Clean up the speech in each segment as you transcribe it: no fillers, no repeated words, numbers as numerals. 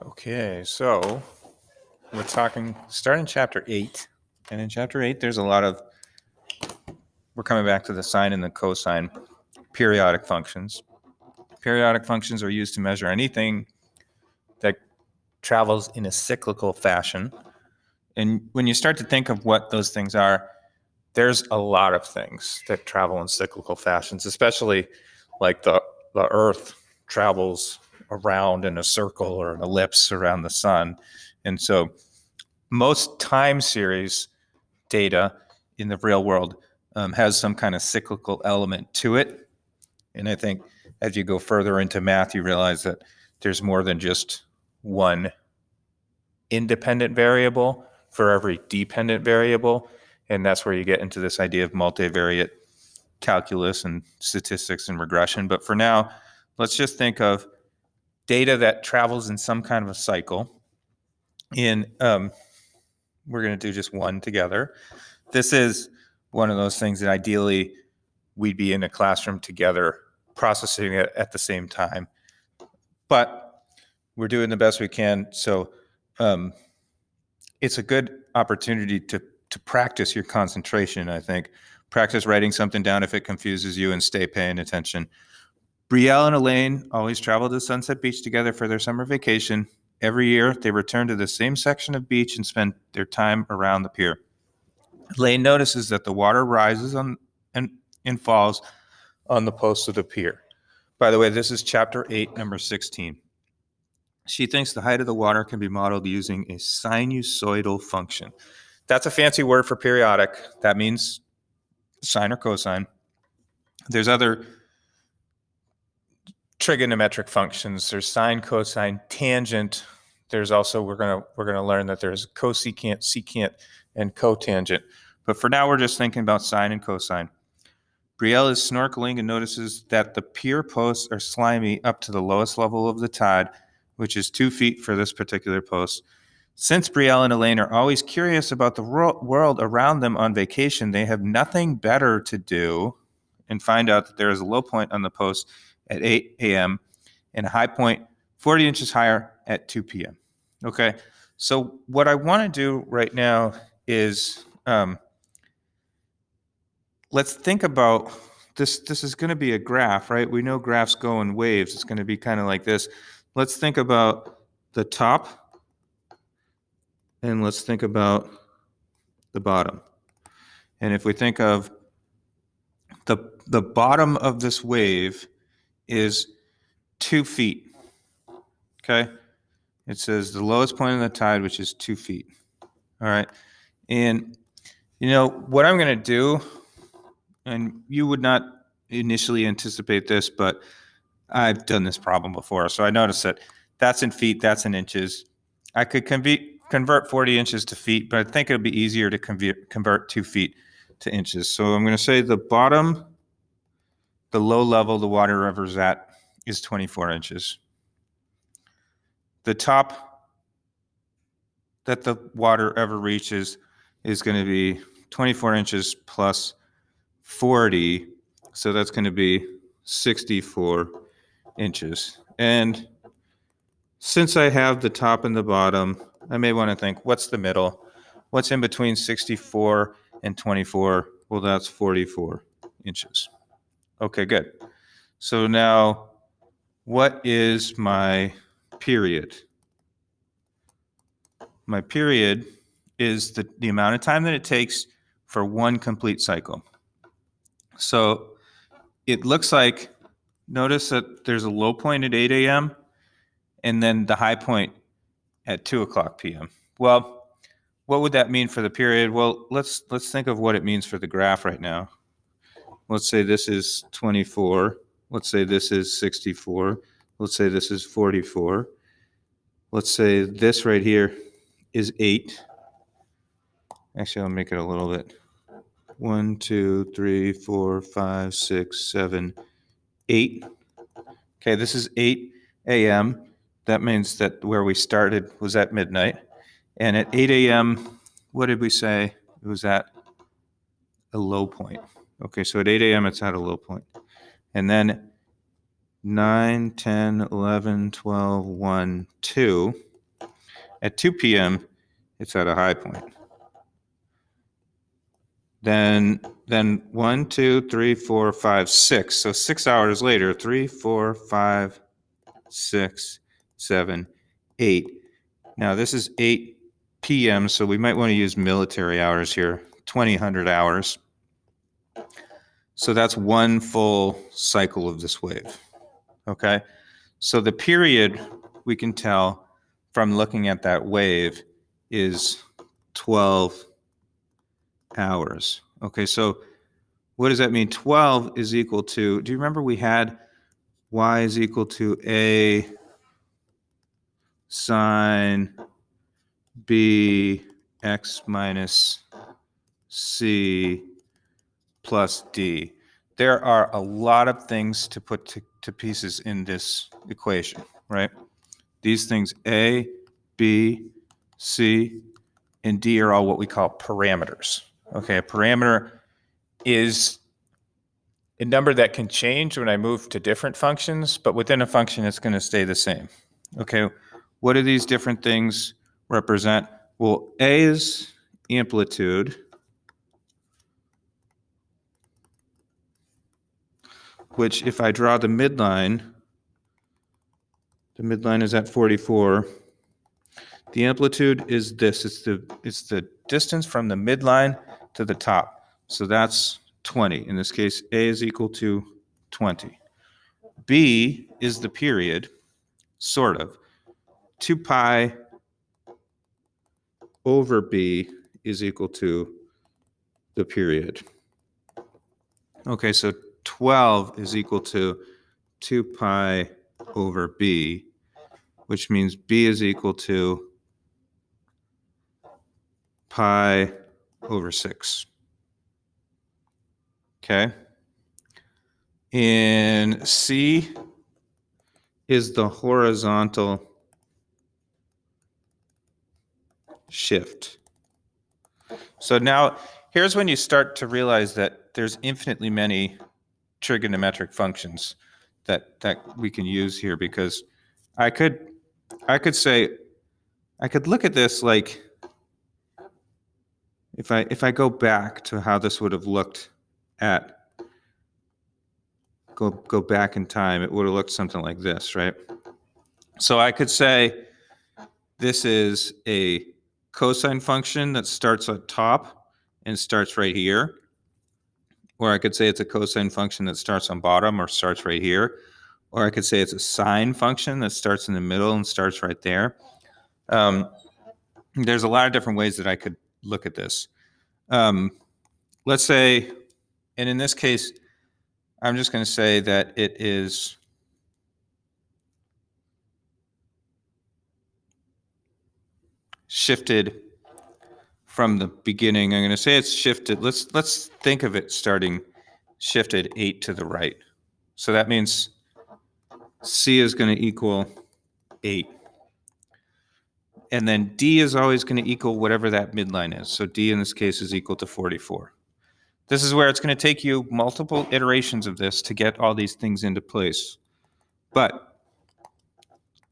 Okay, so we're starting chapter 8. And in chapter 8, we're coming back to the sine and the cosine periodic functions. Periodic functions are used to measure anything that travels in a cyclical fashion. And when you start to think of what those things are, there's a lot of things that travel in cyclical fashions, especially like the Earth travels around in a circle or an ellipse around the sun. And so most time series data in the real world has some kind of cyclical element to it. And I think as you go further into math, you realize that there's more than just one independent variable for every dependent variable. And that's where you get into this idea of multivariate calculus and statistics and regression. But for now, let's just think of data that travels in some kind of a cycle. We're going to do just one together. This is one of those things that ideally we'd be in a classroom together processing it at the same time. But we're doing the best we can. So it's a good opportunity to practice your concentration, I think. Practice writing something down if it confuses you and stay paying attention. Brielle and Elaine always travel to Sunset Beach together for their summer vacation. Every year, they return to the same section of beach and spend their time around the pier. Elaine notices that the water rises and falls on the posts of the pier. By the way, this is chapter 8, number 16. She thinks the height of the water can be modeled using a sinusoidal function. That's a fancy word for periodic. That means sine or cosine. There's other trigonometric functions. There's sine, cosine, tangent. There's also we're gonna learn that there's cosecant, secant, and cotangent. But for now, we're just thinking about sine and cosine. Brielle is snorkeling and notices that the pier posts are slimy up to the lowest level of the tide, which is 2 feet for this particular post. Since Brielle and Elaine are always curious about the world around them on vacation, they have nothing better to do and find out that there is a low point on the post at 8 a.m. and a high point 40 inches higher at 2 p.m. Okay, so what I want to do right now is let's think about this. This is going to be a graph, right? We know graphs go in waves. It's going to be kind of like this. Let's think about the top and let's think about the bottom. And if we think of the bottom of this wave is 2 feet, okay? It says the lowest point of the tide, which is 2 feet, all right? And, you know, what I'm going to do, and you would not initially anticipate this, but I've done this problem before, so I noticed that that's in feet, that's in inches. I could convert 40 inches to feet, but I think it would be easier to convert 2 feet to inches. So I'm going to say the bottom, the low level the water river's at is 24 inches. The top that the water ever reaches is going to be 24 inches plus 40. So that's going to be 64 inches. And since I have the top and the bottom, I may want to think, what's the middle? What's in between 64 and 24? Well, that's 44 inches. Okay, good. So now, what is my period? My period is the amount of time that it takes for one complete cycle. So it looks like, notice that there's a low point at 8 a.m. and then the high point at 2 o'clock p.m. Well, what would that mean for the period? Well, let's think of what it means for the graph right now. Let's say this is 24. Let's say this is 64. Let's say this is 44. Let's say this right here is 8. Actually, I'll make it a little bit. 1, 2, 3, 4, 5, 6, 7, 8. Okay, this is 8 a.m. That means that where we started was at midnight. And at 8 a.m., what did we say? It was at a low point. Okay, so at 8 a.m., it's at a low point. And then 9, 10, 11, 12, 1, 2. At 2 p.m., it's at a high point. Then 1, 2, 3, 4, 5, 6. So 6 hours later, 3, 4, 5, 6, 7, 8. Now this is 8 p.m., so we might want to use military hours here, 2000 hours. So that's one full cycle of this wave, okay? So the period we can tell from looking at that wave is 12 hours. Okay, so what does that mean? 12 is equal to, do you remember we had y is equal to a sine b x minus c plus d. There are a lot of things to put to pieces in this equation, right? These things a, b, c, and d are all what we call parameters. Okay, a parameter is a number that can change when I move to different functions, but within a function, it's going to stay the same. Okay, what do these different things represent? Well, a is amplitude, which if I draw the midline is at 44. The amplitude is this. It's the distance from the midline to the top. So that's 20. In this case, a is equal to 20. B is the period, sort of. 2 pi over b is equal to the period. Okay, so 12 is equal to 2 pi over b, which means b is equal to pi over 6. Okay? And c is the horizontal shift. So now here's when you start to realize that there's infinitely many trigonometric functions that we can use here, because I could say, I could look at this like, if I go back to how this would have looked at, go back in time, it would have looked something like this, right? So I could say this is a cosine function that starts at top and starts right here. Or I could say it's a cosine function that starts on bottom or starts right here. Or I could say it's a sine function that starts in the middle and starts right there. There's a lot of different ways that I could look at this. Let's say, and in this case, I'm just going to say that it is shifted from the beginning. I'm going to say it's shifted. Let's think of it starting shifted 8 to the right. So that means C is going to equal 8. And then D is always going to equal whatever that midline is. So D in this case is equal to 44. This is where it's going to take you multiple iterations of this to get all these things into place. But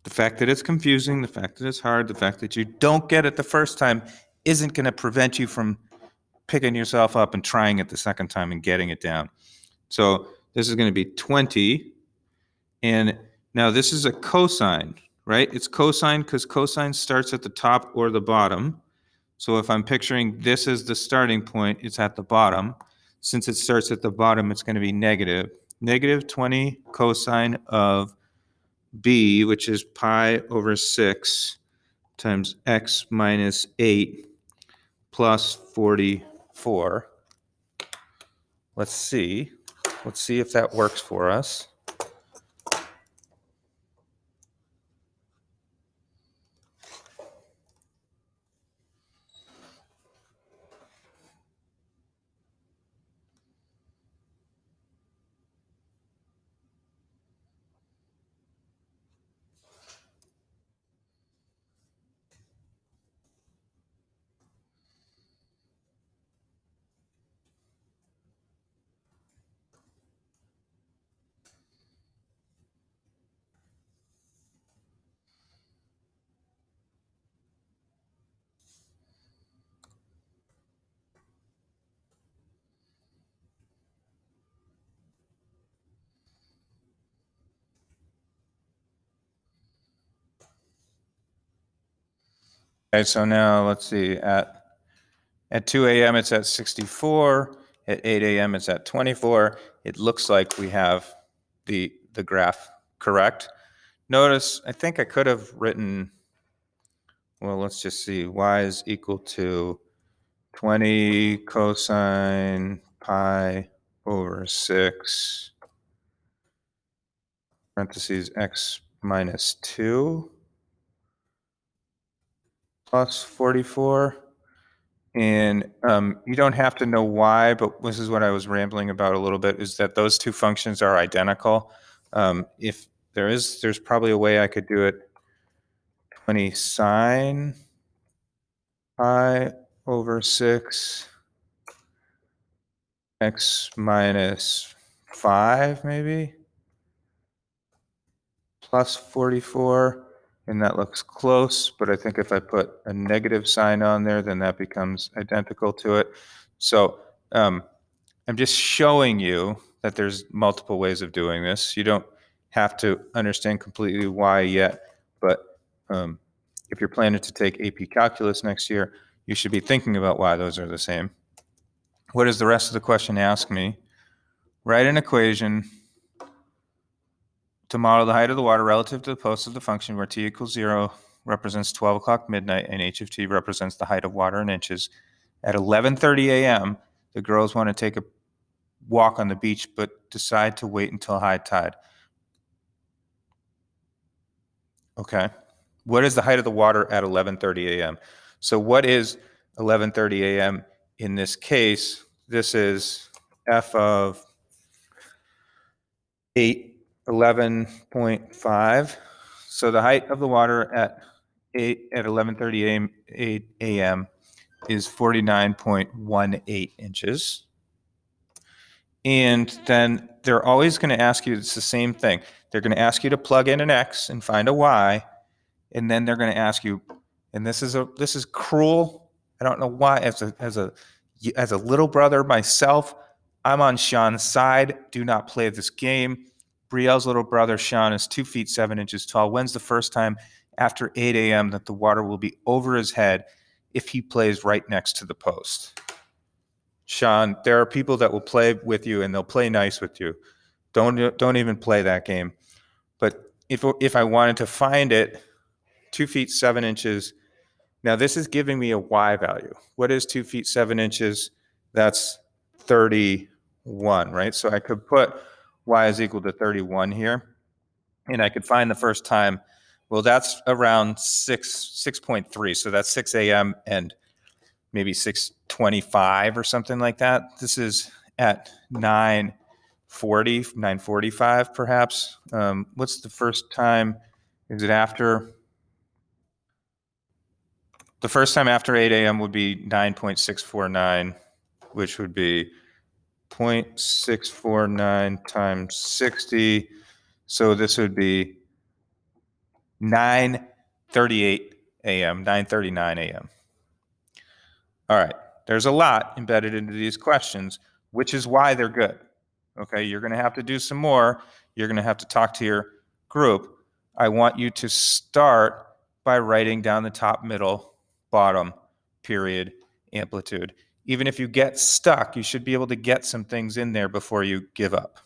the fact that it's confusing, the fact that it's hard, the fact that you don't get it the first time isn't going to prevent you from picking yourself up and trying it the second time and getting it down. So this is going to be 20. And now this is a cosine, right? It's cosine because cosine starts at the top or the bottom. So if I'm picturing this as the starting point, it's at the bottom. Since it starts at the bottom, it's going to be negative. Negative 20 cosine of b, which is pi over 6 times x minus 8 plus 44. Let's see. Let's see if that works for us. Okay, so now let's see, at 2 a.m. it's at 64, at 8 a.m. it's at 24. It looks like we have the graph correct. Notice, I think I could have written, well, let's just see, y is equal to 20 cosine pi over 6, parentheses x minus 2 plus 44. And you don't have to know why, but this is what I was rambling about a little bit, is that those two functions are identical. If there's probably a way I could do it 20 sine pi over 6 x minus 5 maybe plus 44, and that looks close, but I think if I put a negative sign on there, then that becomes identical to it. So I'm just showing you that there's multiple ways of doing this. You don't have to understand completely why yet, but if you're planning to take AP Calculus next year, you should be thinking about why those are the same. What does the rest of the question ask me? Write an equation to model the height of the water relative to the post of the function where t equals 0 represents 12 o'clock midnight and h of t represents the height of water in inches. At 11:30 a.m., the girls want to take a walk on the beach but decide to wait until high tide. Okay. What is the height of the water at 11:30 a.m.? So what is 11:30 a.m. in this case? This is f of 11.5. So the height of the water at 11:30 a.m. is 49.18 inches. And then they're always going to ask you, it's the same thing. They're going to ask you to plug in an x and find a y, and then they're going to ask you, and this is cruel. I don't know why. As a little brother myself, I'm on Sean's side. Do not play this game. Brielle's little brother Sean is 2 feet 7 inches tall. When's the first time after 8 a.m. that the water will be over his head if he plays right next to the post? Sean, there are people that will play with you and they'll play nice with you. Don't even play that game. But if I wanted to find it, 2 feet 7 inches. Now this is giving me a y value. What is 2 feet 7 inches? That's 31, right? So I could put y is equal to 31 here, and I could find the first time. Well, that's around 6.3. So that's 6 a.m. and maybe 6:25 or something like that. This is at 9:45 perhaps. What's the first time? Is it after? The first time after 8 a.m. would be 9.649, which would be 0.649 times 60. So this would be 9:38 a.m., 9:39 a.m. All right, there's a lot embedded into these questions, which is why they're good. Okay, you're going to have to do some more. You're going to have to talk to your group. I want you to start by writing down the top, middle, bottom, period, amplitude. Even if you get stuck, you should be able to get some things in there before you give up.